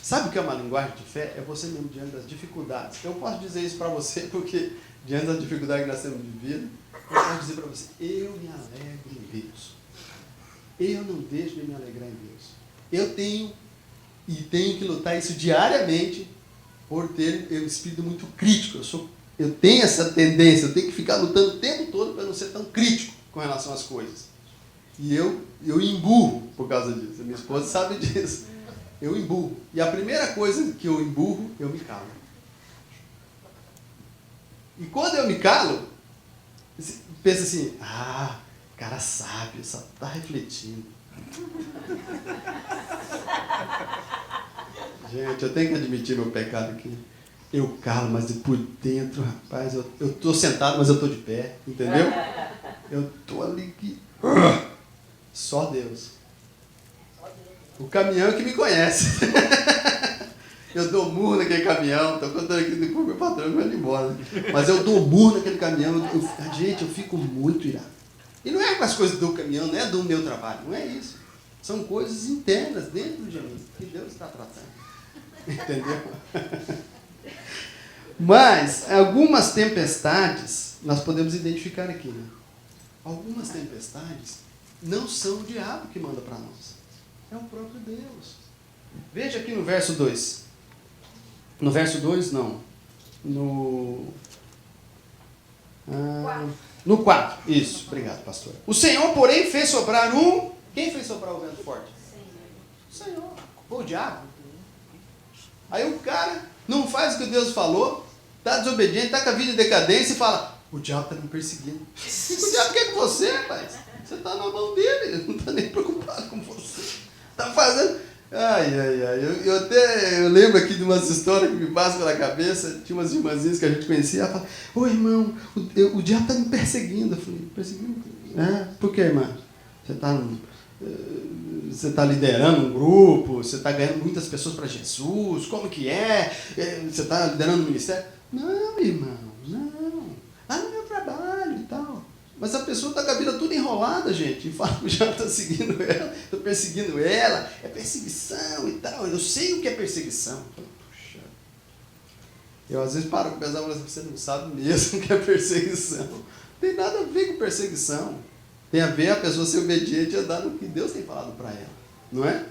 Sabe o que é uma linguagem de fé? É você mesmo diante das dificuldades. Eu posso dizer isso para você, porque diante das dificuldades que nós temos vivido, eu posso dizer para você, eu me alegro em Deus. Eu não deixo de me alegrar em Deus. Eu tenho que lutar isso diariamente por ter um espírito muito crítico. Eu tenho essa tendência, eu tenho que ficar lutando o tempo todo para não ser tão crítico com relação às coisas. E eu emburro por causa disso. A minha esposa sabe disso. Eu emburro. E a primeira coisa que eu emburro, eu me calo. E quando eu me calo, pensa assim, cara sábio, só está refletindo. Gente, eu tenho que admitir meu pecado aqui. Eu calo, mas por dentro, rapaz, eu estou sentado, mas eu estou de pé, entendeu? Eu estou ali que... Só Deus. O caminhão é que me conhece. Eu dou murro naquele caminhão, estou contando aqui do meu patrão, vai embora. Mas eu dou murro naquele caminhão, gente, eu fico muito irado. E não é com as coisas do caminhão, não é do meu trabalho, não é isso. São coisas internas dentro de mim, que Deus está tratando. Entendeu? Mas, algumas tempestades, nós podemos identificar aqui, né? Algumas tempestades não são o diabo que manda para nós. É o próprio Deus. Veja aqui no verso 2. No verso 2, não. No 4. Isso, obrigado, pastor. O Senhor, porém, fez soprar Quem fez soprar o vento forte? O Senhor. Foi o diabo? Aí o cara não faz o que Deus falou, está desobediente, está com a vida em decadência e fala, o diabo está me perseguindo. E o diabo quer com você, rapaz? Você está na mão dele, ele não está nem preocupado com você. Está fazendo... Ai. Eu lembro aqui de umas histórias que me passam pela cabeça. Tinha umas irmãzinhas que a gente conhecia. Ela fala, ô irmão, o diabo está me perseguindo. Eu falei, perseguindo? Por que, irmã? Você está liderando um grupo, você está ganhando muitas pessoas para Jesus, como que é? Você está liderando um ministério? Não, irmão, não. Lá no meu trabalho e tal. Mas a pessoa está com a vida toda enrolada, gente, e fala que o diabo está seguindo ela, está perseguindo ela, é perseguição e tal. Eu sei o que é perseguição. Puxa. Eu às vezes paro com pensar, mas você não sabe mesmo o que é perseguição. Não tem nada a ver com perseguição. Tem a ver a pessoa ser obediente e andar no que Deus tem falado para ela, não é?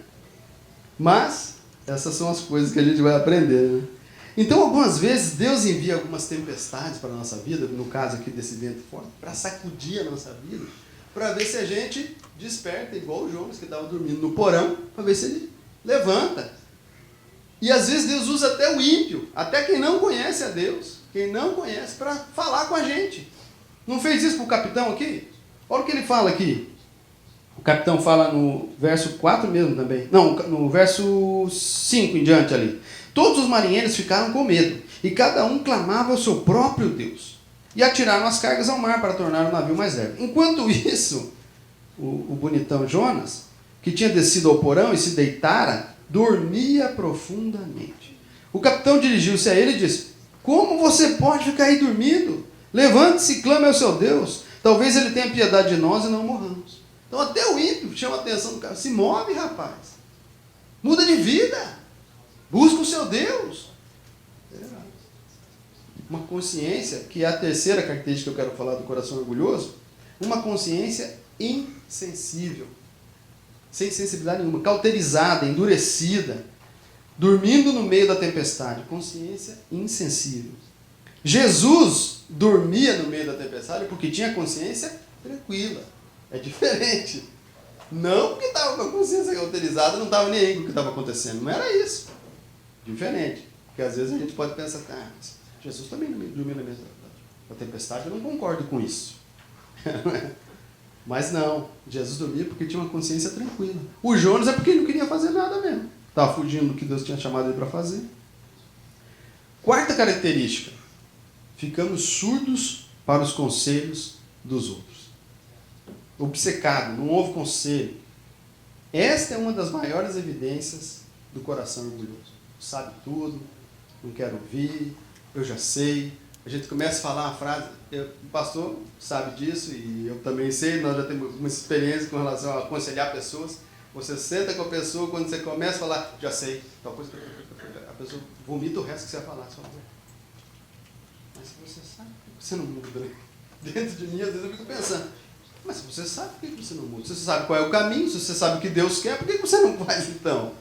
Mas essas são as coisas que a gente vai aprender, né? Então, algumas vezes, Deus envia algumas tempestades para a nossa vida, no caso aqui desse vento forte, para sacudir a nossa vida, para ver se a gente desperta, igual o Jonas, que estava dormindo no porão, para ver se ele levanta. E às vezes Deus usa até o ímpio, até quem não conhece a Deus, para falar com a gente. Não fez isso para o capitão aqui? Olha o que ele fala aqui. O capitão fala no verso 4 mesmo também. Não, no verso 5 em diante ali. Todos os marinheiros ficaram com medo, e cada um clamava ao seu próprio Deus. E atiraram as cargas ao mar para tornar o navio mais leve. Enquanto isso, o bonitão Jonas, que tinha descido ao porão e se deitara, dormia profundamente. O capitão dirigiu-se a ele e disse, como você pode ficar aí dormindo? Levante-se e clame ao seu Deus. Talvez ele tenha piedade de nós e não morramos. Então até o ímpio chama a atenção do cara. Se move, rapaz. Muda de vida. Busca o seu Deus. Uma consciência, que é a terceira característica que eu quero falar do coração orgulhoso, uma consciência insensível. Sem sensibilidade nenhuma. Cauterizada, endurecida. Dormindo no meio da tempestade. Consciência insensível. Jesus dormia no meio da tempestade porque tinha consciência tranquila. É diferente. Não porque estava com a consciência cauterizada, não estava nem aí com o que estava acontecendo. Não era isso. Diferente. Porque às vezes a gente pode pensar, Jesus também dormiu no meio da tempestade, eu não concordo com isso. Mas não, Jesus dormia porque tinha uma consciência tranquila. O Jonas é porque ele não queria fazer nada mesmo. Estava fugindo do que Deus tinha chamado ele para fazer. Quarta característica. Ficamos surdos para os conselhos dos outros. Obcecado, não ouve conselho. Esta é uma das maiores evidências do coração orgulhoso. Sabe tudo, não quero ouvir, eu já sei. A gente começa a falar uma frase, o pastor sabe disso e eu também sei, nós já temos uma experiência com relação a aconselhar pessoas. Você senta com a pessoa, quando você começa a falar, já sei, tal coisa, a pessoa vomita o resto que você vai falar. Só mas você sabe por que você não muda, né? Dentro de mim, às vezes eu fico pensando, mas se você sabe por que você não muda, se você sabe qual é o caminho, se você sabe o que Deus quer, por que você não faz então?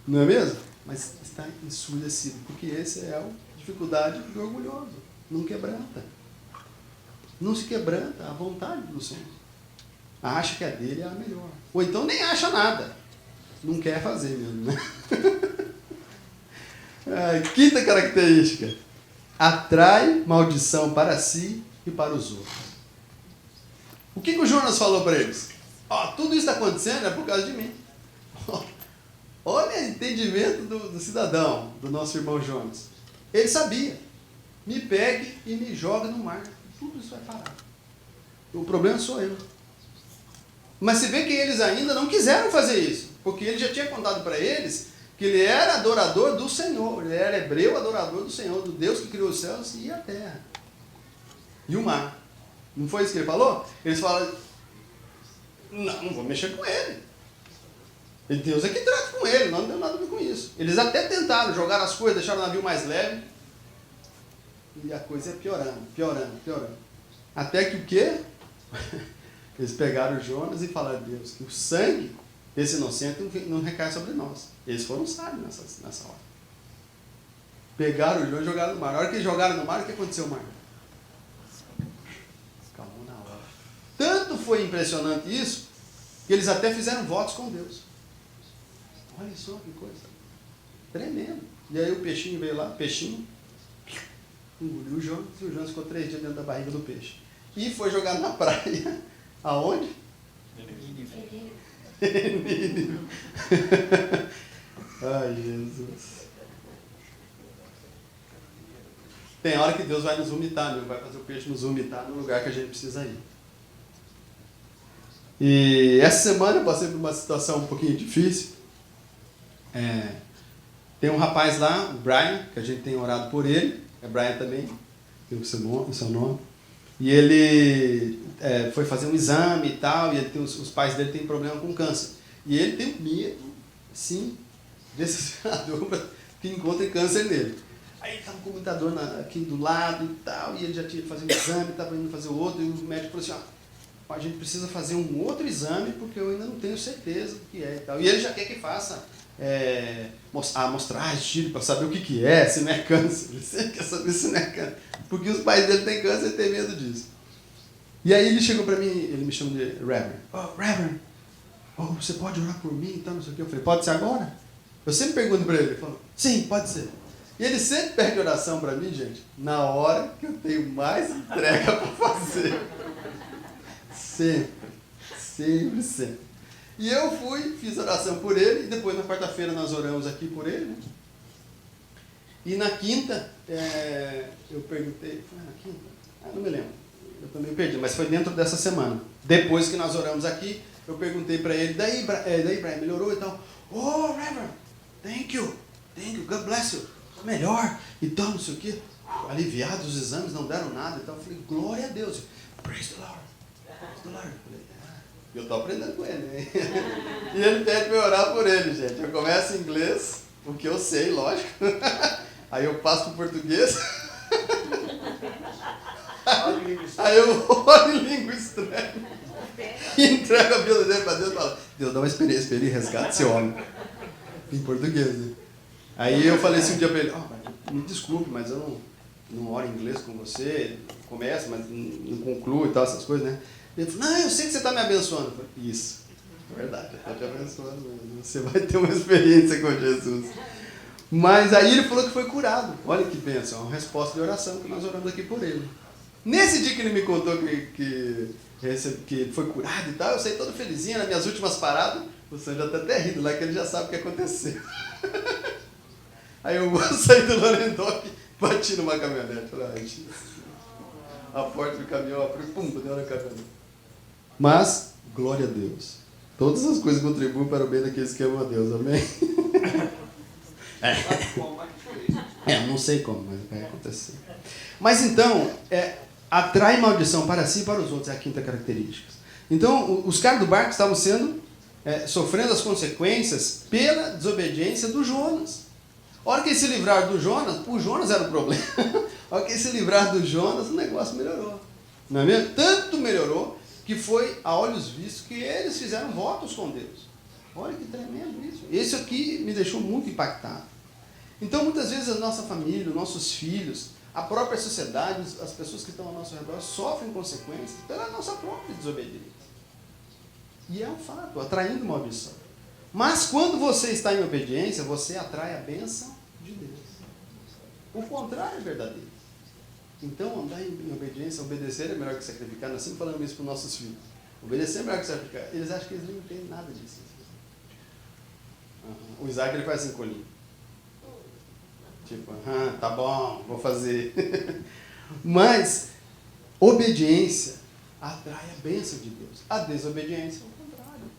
Não é mesmo? Mas está ensurdecido, porque essa é a dificuldade do orgulhoso. Não quebranta. Não se quebranta a vontade do Senhor. Acha que a dele é a melhor. Ou então nem acha nada. Não quer fazer mesmo, né? Quinta característica. Atrai maldição para si e para os outros. O que o Jonas falou para eles? Tudo isso está acontecendo é por causa de mim. Olha o entendimento do cidadão, do nosso irmão Jonas. Ele sabia. Me pegue e me joga no mar. Tudo isso vai parar. O problema sou eu. Mas se vê que eles ainda não quiseram fazer isso. Porque ele já tinha contado para eles que ele era adorador do Senhor. Ele era hebreu adorador do Senhor, do Deus que criou os céus e a terra. E o mar. Não foi isso que ele falou? Eles falaram, não vou mexer com ele. Deus é que trata com ele, não deu nada a ver com isso. Eles até tentaram jogar as coisas, deixaram o navio mais leve. E a coisa é piorando. Até que o quê? Eles pegaram o Jonas e falaram, Deus, que o sangue desse inocente não recai sobre nós. Eles foram sábios nessa hora. Pegaram o Jonas e jogaram no mar. Na hora que eles jogaram no mar, o que aconteceu no mar? Acalmou na hora. Tanto foi impressionante isso, que eles até fizeram votos com Deus. Olha só que coisa. Tremendo. E aí o peixinho veio lá, peixinho, engoliu o Jonas, e o Jonas ficou 3 dias dentro da barriga do peixe. E foi jogado na praia. Aonde? Ai, Jesus. Tem hora que Deus vai nos vomitar, vai fazer o peixe nos vomitar no lugar que a gente precisa ir. E essa semana eu passei por uma situação um pouquinho difícil. Tem um rapaz lá, o Brian, que a gente tem orado por ele. É Brian também, tem o seu nome. E ele foi fazer um exame e tal, e ele tem, os pais dele têm problema com câncer. E ele tem medo, sim, desse senador que encontre câncer nele. Aí ele estava com muita dor aqui do lado e tal, e ele já tinha que fazer um exame, estava indo fazer o outro, e o médico falou assim, a gente precisa fazer um outro exame, porque eu ainda não tenho certeza do que é e tal. E ele já quer que faça a amostragem, tire para saber o que é, se não é câncer. Ele sempre quer saber se não é câncer. Porque os pais dele têm câncer e ele tem medo disso. E aí ele chegou para mim, ele me chama de Reverend. Reverend, você pode orar por mim? Então, não sei o que. Eu falei, pode ser agora? Eu sempre pergunto para ele falou, sim, pode ser. E ele sempre pede oração para mim, gente, na hora que eu tenho mais entrega para fazer. Sempre. E eu fiz oração por ele, e depois na quarta-feira nós oramos aqui por ele, né? E na quinta, eu perguntei, foi na quinta? Não me lembro, eu também perdi, mas foi dentro dessa semana. Depois que nós oramos aqui, eu perguntei para ele, daí Brian, melhorou e tal? Oh, Reverend, thank you, God bless you, melhor, e tal, não sei o quê. Aliviados os exames, não deram nada e tal. Eu falei, glória a Deus, praise the Lord. Eu estou aprendendo com ele, né? E ele pede para eu orar por ele, gente. Eu começo em inglês, o que eu sei, lógico. Aí eu passo para o português. Aí eu oro em língua estranha. E entrego a Bíblia dele para Deus e falo, Deus, dá uma experiência para ele e resgata esse homem. Em português, né? Aí eu falei assim um dia para ele, me desculpe, mas eu não oro em inglês com você. Começo, mas não concluo e tal, essas coisas, né? Ele falou, não, eu sei que você está me abençoando. Eu falei, isso, é verdade, eu estou te abençoando mesmo. Você vai ter uma experiência com Jesus. Mas aí ele falou que foi curado. Olha que bênção, é uma resposta de oração que nós oramos aqui por ele. Nesse dia que ele me contou que ele foi curado e tal, eu saí todo felizinho, nas minhas últimas paradas, o senhor já está até rindo lá, que ele já sabe o que aconteceu. Aí eu saí do Lorendoc, bati numa caminhonete. Falei, a porta do caminhão abriu, pum, deu na caminhonete. Mas, glória a Deus. Todas as coisas contribuem para o bem daqueles que amam a Deus, amém? Não sei como, mas vai acontecer. Mas então, atrai maldição para si e para os outros, é a quinta característica. Então, os caras do barco estavam sofrendo as consequências pela desobediência do Jonas. A hora que eles se livraram do Jonas, o Jonas era o problema. A hora que eles se livraram do Jonas, o negócio melhorou. Não é mesmo? Tanto melhorou que foi a olhos vistos que eles fizeram votos com Deus. Olha que tremendo isso. Esse aqui me deixou muito impactado. Então, muitas vezes a nossa família, os nossos filhos, a própria sociedade, as pessoas que estão ao nosso redor sofrem consequências pela nossa própria desobediência. E é um fato, atraindo maldição. Mas quando você está em obediência, você atrai a bênção de Deus. O contrário é verdadeiro. Então, andar em obediência, obedecer é melhor que sacrificar. Nós sempre falamos isso para os nossos filhos. Obedecer é melhor que sacrificar. Eles acham que eles não entendem nada disso. O Isaac, ele faz assim, colinho. Tipo, tá bom, vou fazer. Mas, obediência atrai a bênção de Deus. A desobediência é o contrário.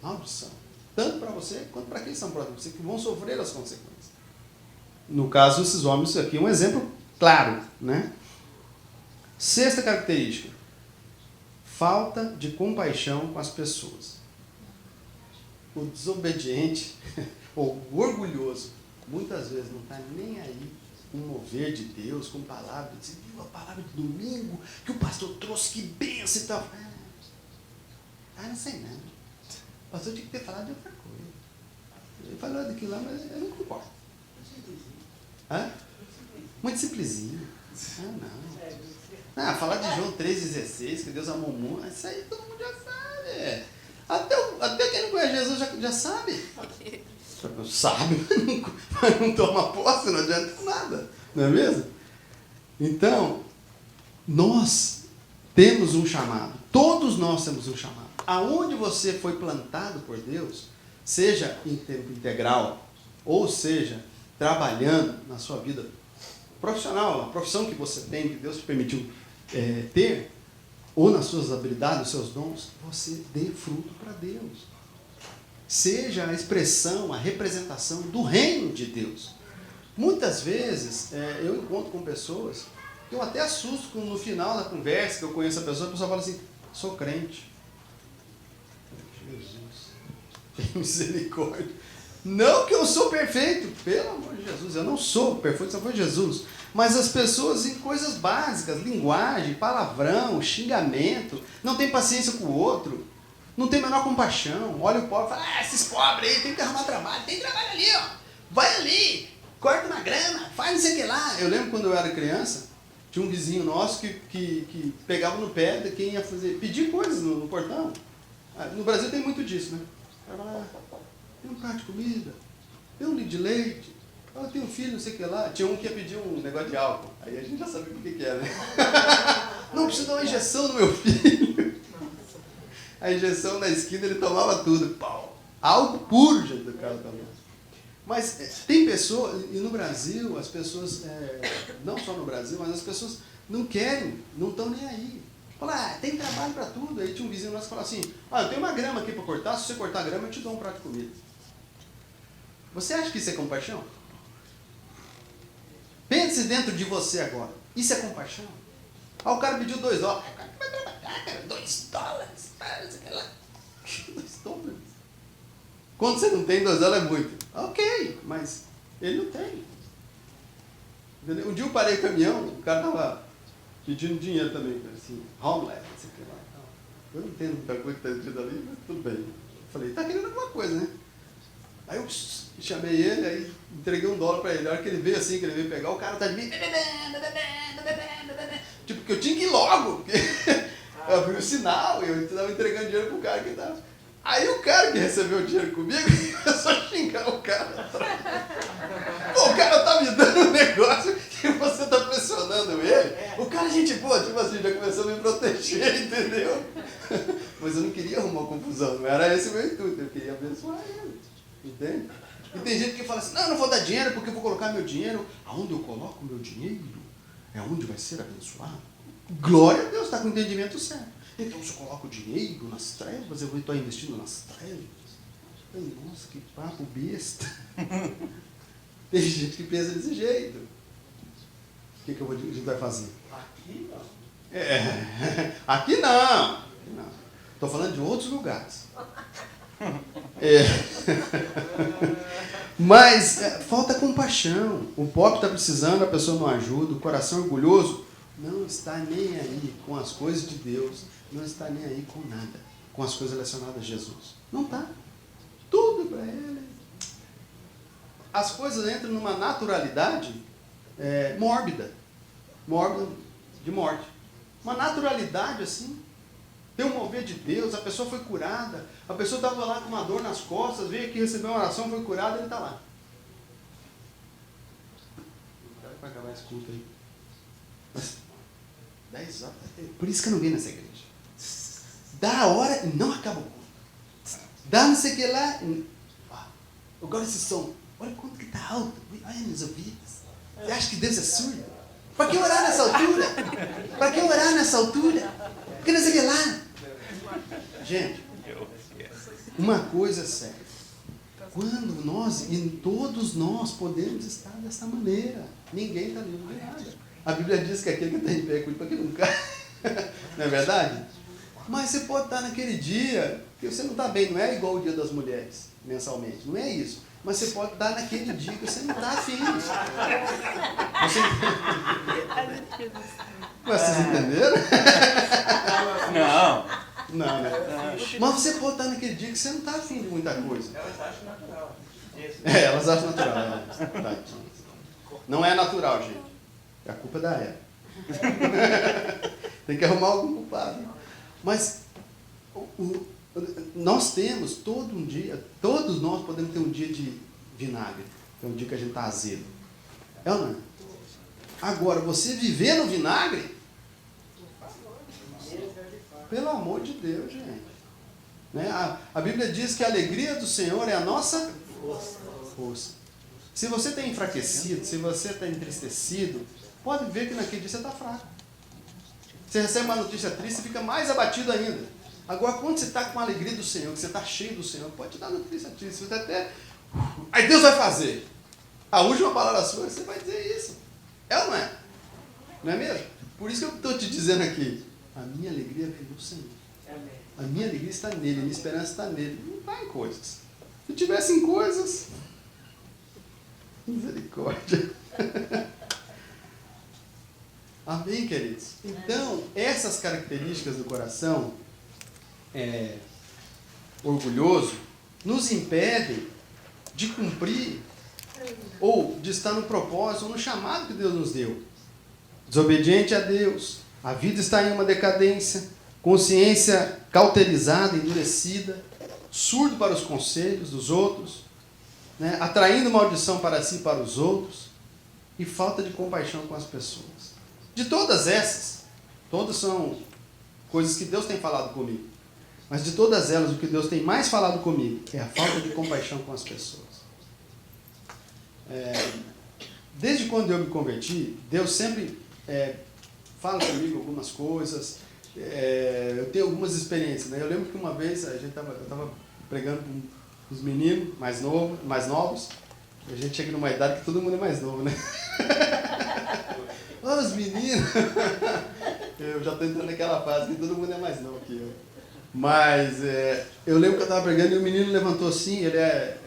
Maldição. Tanto para você, quanto para quem são próximos de você, que vão sofrer as consequências. No caso, esses homens, isso aqui é um exemplo claro, né? Sexta característica. Falta de compaixão com as pessoas. O desobediente, ou o orgulhoso, muitas vezes não está nem aí com o mover de Deus, com palavra, diz, viu a palavra de domingo, que o pastor trouxe, que benção e tal. Não sei não. O pastor tinha que ter falado de outra coisa. Ele falou daquilo lá, mas eu não concordo. Muito simplesinho. Não. Falar de João 3,16, que Deus amou o mundo, isso aí todo mundo já sabe. Até quem não conhece Jesus já sabe. Sabe, mas não toma posse, não adianta nada. Não é mesmo? Então, nós temos um chamado. Todos nós temos um chamado. Aonde você foi plantado por Deus, seja em tempo integral, ou seja, trabalhando na sua vida profissional, a profissão que você tem, que Deus te permitiu ter, ou nas suas habilidades, nos seus dons, você dê fruto para Deus. Seja a expressão, a representação do reino de Deus. Muitas vezes, eu encontro com pessoas que eu até assusto no final da conversa, que eu conheço a pessoa fala assim, sou crente. Jesus, tem misericórdia. Não que eu sou perfeito, pelo amor de Jesus, eu não sou perfeito, só foi Jesus. Mas as pessoas em coisas básicas, linguagem, palavrão, xingamento, não tem paciência com o outro, não tem a menor compaixão. Olha o pobre e fala, esses pobres aí, tem que arrumar trabalho, tem trabalho ali, ó, vai ali, corta uma grama, faz não sei o que lá. Eu lembro quando eu era criança, tinha um vizinho nosso que pegava no pé de quem ia pedir coisas no portão. No Brasil tem muito disso, né? Tem um prato de comida, tem um litro de leite, eu tenho um filho, não sei o que lá. Tinha um que ia pedir um negócio de álcool. Aí a gente já sabia o que era, né? Não, preciso dar uma injeção no meu filho. A injeção na esquina, ele tomava tudo. Pau. Álcool puro, gente, do cara também. Mas tem pessoas, e no Brasil, as pessoas, não só no Brasil, mas as pessoas não querem, não estão nem aí. Fala, tem trabalho para tudo. Aí tinha um vizinho nosso que falava assim, eu tenho uma grama aqui para cortar, se você cortar a grama, eu te dou um prato de comida. Você acha que isso é compaixão? Pense dentro de você agora. Isso é compaixão? O cara pediu $2. Vai trabalhar, cara, $2. $2. Quando você não tem $2 é muito. Ok, mas ele não tem. Entendeu? Um dia eu parei o caminhão, o cara estava pedindo dinheiro também, assim, homeless, não sei o que lá. Eu não entendo muita coisa que está pedindo ali, mas tudo bem. Eu falei, está querendo alguma coisa, né? Aí eu chamei ele, aí entreguei $1 para ele. A hora que ele veio assim, que ele veio pegar, o cara tá de mim. Tipo, que eu tinha que ir logo. Eu abri o sinal e eu estava entregando dinheiro pro cara que estava. Aí o cara que recebeu o dinheiro comigo começou a xingar o cara. Pô, o cara tá me dando um negócio que você tá pressionando ele. O cara, gente boa, tipo assim, já começou a me proteger, entendeu? Mas eu não queria arrumar confusão, não era esse o meu intuito, eu queria abençoar ele. Entende? E tem gente que fala assim, não, eu não vou dar dinheiro porque eu vou colocar meu dinheiro. Aonde eu coloco meu dinheiro é onde vai ser abençoado. Glória a Deus, está com o entendimento certo. Então se eu coloco o dinheiro nas trevas, eu estou investindo nas trevas. Ai, nossa, que papo besta. Tem gente que pensa desse jeito. O que a gente vai fazer? Aqui não. Aqui não. Estou falando de outros lugares. Mas falta compaixão. O pobre está precisando, a pessoa não ajuda. O coração orgulhoso não está nem aí com as coisas de Deus, não está nem aí com nada, com as coisas relacionadas a Jesus. Não está. Tudo para ele. As coisas entram numa naturalidade mórbida de morte. Uma naturalidade assim. Tem um mover de Deus, a pessoa foi curada, a pessoa estava lá com uma dor nas costas, veio aqui receber uma oração, foi curada, ele está lá. O cara vai acabar esse culto aí. Mas, 10 horas, por isso que eu não venho nessa igreja. Dá a hora e não acaba o culto. Dá não sei o que lá. Agora esse som, olha quanto que está alto, olha nos ouvidos. Você acha que Deus é surdo? Para que orar nessa altura? Para que orar nessa altura? Porque não sei o que lá. Gente, uma coisa é séria. Quando nós, e todos nós podemos estar dessa maneira. Ninguém está livre de nada. A Bíblia diz que aquele que está em pé cuida para que não cai. Não é verdade? Mas você pode estar naquele dia que você não está bem. Não é igual o dia das mulheres, mensalmente. Não é isso. Mas você pode estar naquele dia que você não está afim. Mas vocês entenderam? Não. Não, né? Mas você pode estar naquele dia que você não está afim de muita coisa. Elas acham natural. Elas acham natural. Não é natural, gente. É a culpa da Eva. Tem que arrumar algum culpado. Mas nós temos todo um dia, todos nós podemos ter um dia de vinagre. Tem um dia que a gente está azedo. É ou não é? Agora, você viver no vinagre, pelo amor de Deus, gente. Né? A Bíblia diz que a alegria do Senhor é a nossa força. Se você está enfraquecido, se você está entristecido, pode ver que naquele dia você está fraco. Você recebe uma notícia triste e fica mais abatido ainda. Agora, quando você está com a alegria do Senhor, que você está cheio do Senhor, pode te dar notícia triste. Você até... Aí Deus vai fazer. A última palavra sua, você vai dizer isso. É ou não é? Não é mesmo? Por isso que eu estou te dizendo aqui. A minha alegria vem do Senhor. A minha alegria está nele, a minha esperança está nele. Não está em coisas. Se tivesse em coisas... Misericórdia. Amém, queridos? Então, essas características do coração orgulhoso nos impedem de cumprir ou de estar no propósito ou no chamado que Deus nos deu. Desobediente a Deus, a vida está em uma decadência, consciência cauterizada, endurecida, surdo para os conselhos dos outros, né? Atraindo maldição para si e para os outros, e falta de compaixão com as pessoas. De todas essas, todas são coisas que Deus tem falado comigo, mas de todas elas, o que Deus tem mais falado comigo é a falta de compaixão com as pessoas. Desde quando eu me converti, Deus sempre fala comigo algumas coisas. Eu tenho algumas experiências, né? Eu lembro que uma vez eu estava pregando com os meninos mais novos. A gente chega numa idade que todo mundo é mais novo, né? Os meninos! Eu já estou entrando naquela fase que todo mundo é mais novo que eu. Mas eu lembro que eu estava pregando e o menino levantou assim, ele é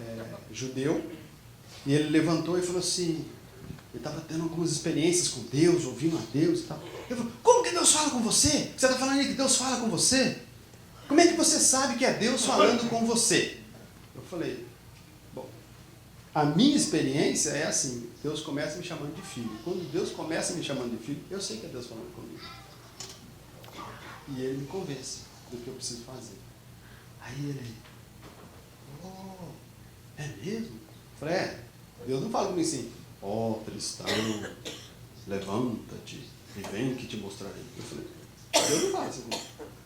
judeu, e ele levantou e falou assim, ele estava tendo algumas experiências com Deus, ouvindo a Deus e tal. Eu falei, como que Deus fala com você? Você está falando aí que Deus fala com você? Como é que você sabe que é Deus falando com você? Eu falei, bom, a minha experiência é assim, Deus começa me chamando de filho. Quando Deus começa me chamando de filho, eu sei que é Deus falando comigo. E ele me convence do que eu preciso fazer. Aí ele, é mesmo? Eu falei, Deus não fala comigo assim, Tristão, levanta-te e vem que te mostrarei. Eu falei, Deus não fala assim comigo.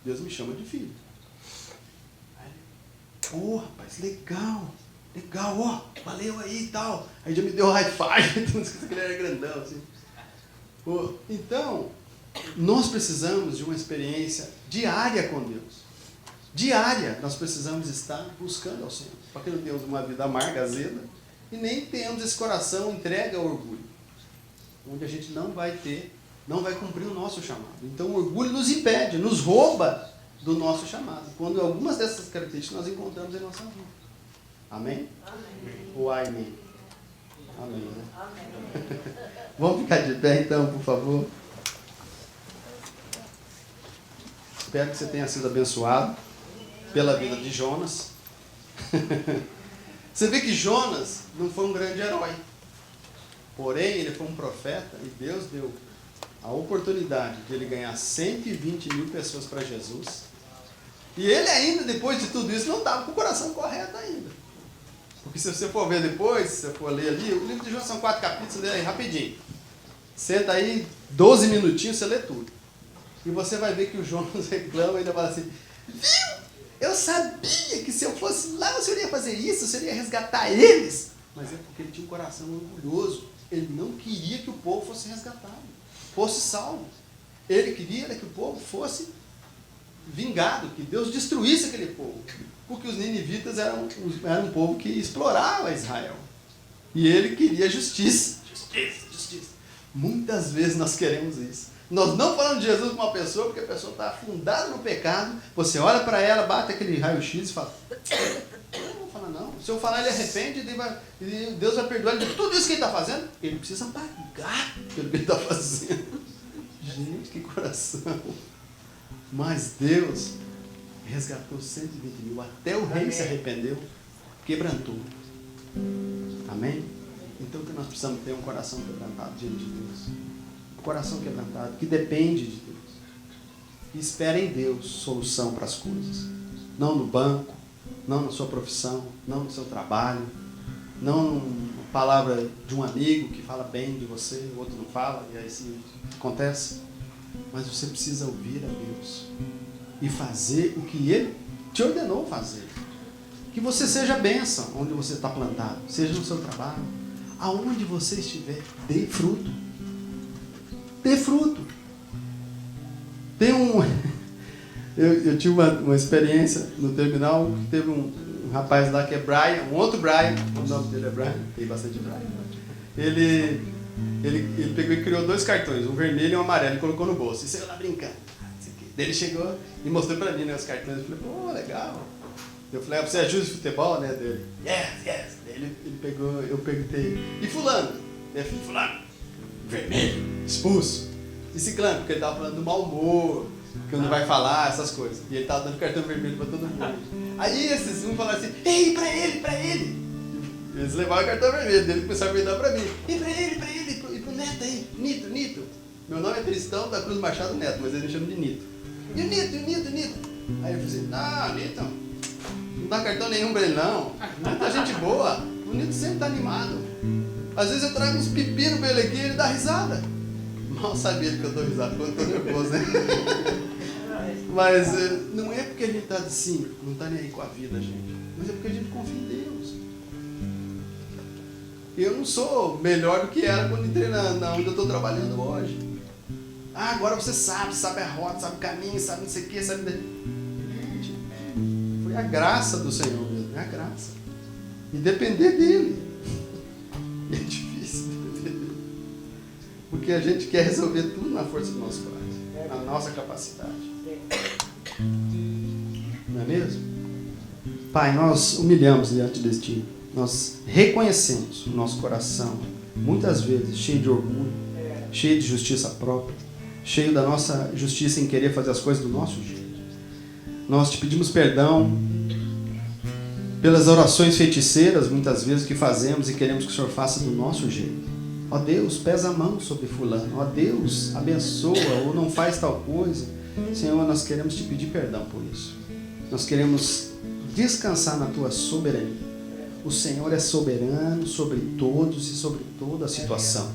Deus me chama de filho. Aí ele, rapaz, legal, valeu aí e tal. Aí já me deu high five, então esqueci que ele era grandão, assim. Então, nós precisamos de uma experiência diária com Deus. Diária, nós precisamos estar buscando ao Senhor. Para que não tenhamos uma vida amarga, azeda, e nem tenhamos esse coração entregue ao orgulho, onde a gente não vai cumprir o nosso chamado. Então o orgulho nos impede, nos rouba do nosso chamado, quando algumas dessas características nós encontramos em nossa vida. Amém? Amém. Ou amém? Amém, né? Amém. Vamos ficar de pé então, por favor. Espero que você tenha sido abençoado pela vida de Jonas. Você vê que Jonas não foi um grande herói. Porém, ele foi um profeta e Deus deu a oportunidade de ele ganhar 120 mil pessoas para Jesus. E ele ainda, depois de tudo isso, não estava com o coração correto ainda. Porque se você for ver depois, se você for ler ali, o livro de Jonas são 4 capítulos, você lê aí rapidinho. Senta aí 12 minutinhos, você lê tudo. E você vai ver que o Jonas reclama e ainda fala assim, viu? Eu sabia que se eu fosse lá, o Senhor ia fazer isso, o Senhor ia resgatar eles. Mas é porque ele tinha um coração orgulhoso. Ele não queria que o povo fosse resgatado, fosse salvo. Ele queria que o povo fosse vingado, que Deus destruísse aquele povo. Porque os ninivitas eram um povo que explorava Israel. E ele queria justiça. Justiça. Muitas vezes nós queremos isso. Nós não falamos de Jesus com uma pessoa, porque a pessoa está afundada no pecado, você olha para ela, bate aquele raio-x e fala, não vou falar não. Se eu falar, ele arrepende e Deus vai perdoar ele de tudo isso que ele está fazendo. Ele precisa pagar pelo que ele está fazendo. Gente, que coração. Mas Deus resgatou 120 mil, até o rei se arrependeu, quebrantou. Amém? Então o que nós precisamos ter é um coração quebrantado diante de Deus. Coração quebrantado, que depende de Deus. E espera em Deus solução para as coisas. Não no banco, não na sua profissão, não no seu trabalho, não palavra de um amigo que fala bem de você, o outro não fala, e aí isso acontece. Mas você precisa ouvir a Deus e fazer o que Ele te ordenou fazer. Que você seja bênção onde você está plantado, seja no seu trabalho, aonde você estiver, dê fruto. Dê fruto. Tem eu tive uma experiência no terminal, que teve um rapaz lá que é Brian, um outro Brian, o nome dele é Brian, tem bastante Brian. Ele pegou e criou 2 cartões, um vermelho e um amarelo, e colocou no bolso, e saiu lá brincando. Daí ele chegou e mostrou pra mim, né, os cartões. Eu falei, pô, legal. Eu falei, você é juiz de futebol, né, dele? Yes. Daí ele pegou, eu perguntei, e fulano? Eu falei, fulano, vermelho, expulso. E ciclano, porque ele tava falando do mau humor, que não vai falar, essas coisas. E ele tava dando cartão vermelho pra todo mundo. Aí esses um falaram assim, ei, pra ele. Eles levaram o cartão vermelho, dele começaram a dar pra mim. E pra ele, e pro Neto aí, Nito. Meu nome é Tristão da Cruz Machado Neto, mas eles me chamam de Nito. E o Nito? Aí eu falei assim, não, Nito, não dá cartão nenhum pra ele não. Muita gente boa, o Nito sempre tá animado. Às vezes eu trago uns pepinos pra ele aqui e ele dá risada. Mal sabia que eu dou risada quando eu tô nervoso, né? Mas não é porque a gente tá assim, não tá nem aí com a vida, gente. Mas é porque a gente confia em Deus. Eu não sou melhor do que era quando entrei na onde eu estou trabalhando hoje. Ah, agora você sabe a rota, sabe o caminho, sabe não sei o que, sabe... Gente, foi a graça do Senhor mesmo, é a graça. E depender dEle. É difícil depender dEle. Porque a gente quer resolver tudo na força do nosso braço, na nossa capacidade. Não é mesmo? Pai, nós humilhamos diante desse time. Nós reconhecemos o nosso coração, muitas vezes cheio de orgulho, cheio de justiça própria, cheio da nossa justiça em querer fazer as coisas do nosso jeito. Nós te pedimos perdão pelas orações feiticeiras, muitas vezes, que fazemos e queremos que o Senhor faça do nosso jeito. Ó Deus, pesa a mão sobre fulano. Ó Deus, abençoa ou não faz tal coisa. Senhor, nós queremos te pedir perdão por isso. Nós queremos descansar na tua soberania. O Senhor é soberano sobre todos e sobre toda a situação.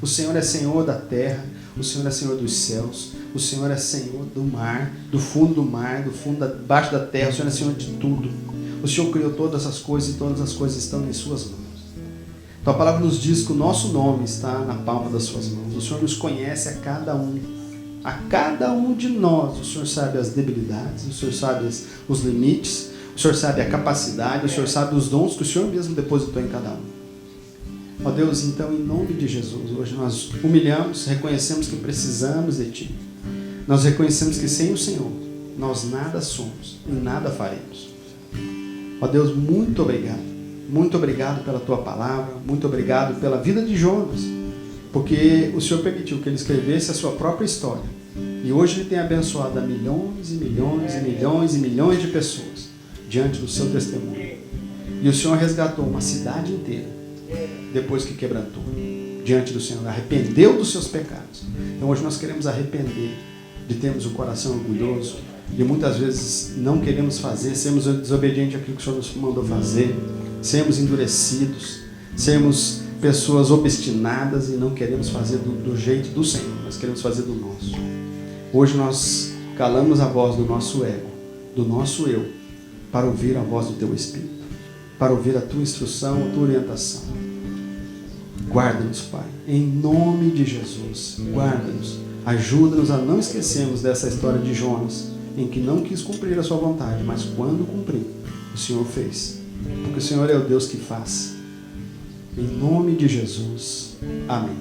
O Senhor é Senhor da terra, o Senhor é Senhor dos céus, o Senhor é Senhor do mar, do fundo debaixo da terra, o Senhor é Senhor de tudo. O Senhor criou todas as coisas e todas as coisas estão em suas mãos. Tua palavra nos diz que o nosso nome está na palma das suas mãos. O Senhor nos conhece a cada um de nós. O Senhor sabe as debilidades, o Senhor sabe os limites, o Senhor sabe a capacidade, o Senhor sabe os dons que o Senhor mesmo depositou em cada um. Ó Deus, então, em nome de Jesus, hoje nós humilhamos, reconhecemos que precisamos de Ti. Nós reconhecemos que sem o Senhor, nós nada somos e nada faremos. Ó Deus, muito obrigado. Muito obrigado pela Tua palavra, muito obrigado pela vida de Jonas, porque o Senhor permitiu que ele escrevesse a sua própria história. E hoje ele tem abençoado a milhões e milhões e milhões e milhões de pessoas diante do seu testemunho. E o Senhor resgatou uma cidade inteira depois que quebrantou diante do Senhor, arrependeu dos seus pecados. Então hoje nós queremos arrepender de termos o coração orgulhoso, de muitas vezes não queremos fazer, sermos desobedientes àquilo que o Senhor nos mandou fazer, sermos endurecidos, sermos pessoas obstinadas e não queremos fazer do jeito do Senhor, nós queremos fazer do nosso. Hoje nós calamos a voz do nosso ego, do nosso eu, para ouvir a voz do Teu Espírito, para ouvir a Tua instrução, a Tua orientação. Guarda-nos, Pai, em nome de Jesus, guarda-nos, ajuda-nos a não esquecermos dessa história de Jonas, em que não quis cumprir a sua vontade, mas quando cumpriu, o Senhor fez, porque o Senhor é o Deus que faz. Em nome de Jesus, amém.